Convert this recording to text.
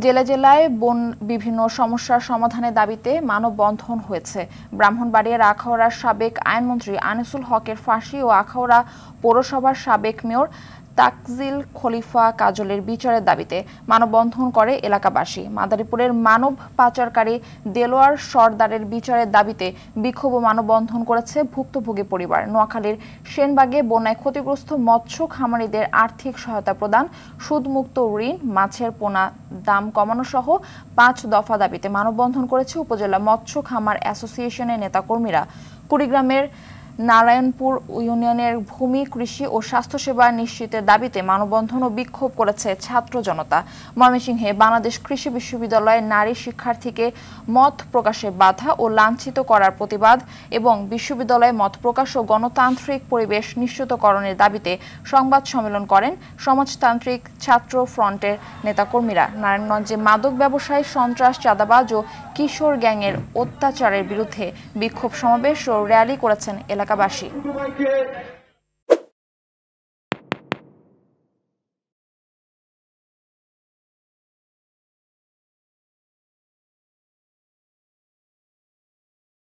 জেলায় বিভিন্ন সমস্যার সমাধানের দাবিতে মানববন্ধন হয়েছে। ব্রাহ্মণবাড়িয়ার আখাউড়ার সাবেক আইনমন্ত্রী আনিসুল হকের ফাঁসি ও আখাউড়া পৌরসভার সাবেক মেয়র তাকজিল খলিফা কাজলের বিচারের দাবিতে মানববন্ধন করে এলাকাবাসী। মাদারীপুরের মানব পাচারকারী দেলোয়ার সরদারের বিচারের দাবিতে বিক্ষোভ ও মানববন্ধন করেছে ভুক্তভোগী পরিবার। নোয়াখালীর সেনবাগে বন্যায় ক্ষতিগ্রস্ত মৎস্য খামারিদের আর্থিক সহায়তা প্রদান, সুদমুক্ত ঋণ, মাছের পোনা দাম কমানো সহ 5 দফা দাবিতে মানববন্ধন করেছে উপজেলা মৎস্য খামার অ্যাসোসিয়েশনের নেতাকর্মীরা। কুড়িগ্রামের নারায়ণপুর ইউনিয়নের ভূমি, কৃষি ও স্বাস্থ্যসেবা নিশ্চিতের দাবিতে মানববন্ধন ও বিক্ষোভ করেছে ছাত্র জনতা। ময়মনসিংহে বাংলাদেশ কৃষি বিশ্ববিদ্যালয়ের নারী শিক্ষার্থীকে মত প্রকাশে বাধা ও লাঞ্ছিত করার প্রতিবাদ এবং বিশ্ববিদ্যালয়ে মত প্রকাশ ও গণতান্ত্রিক পরিবেশ নিশ্চিতকরণের দাবিতে সংবাদ সম্মেলন করেন সমাজতান্ত্রিক ছাত্র ফ্রন্টের নেতাকর্মীরা। নারায়ণগঞ্জে মাদক ব্যবসায়ী, সন্ত্রাস, চাঁদাবাজ ও কিশোর গ্যাংয়ের অত্যাচারের বিরুদ্ধে বিক্ষোভ সমাবেশ ও র্যালি করেছেন এলাকাবাসী।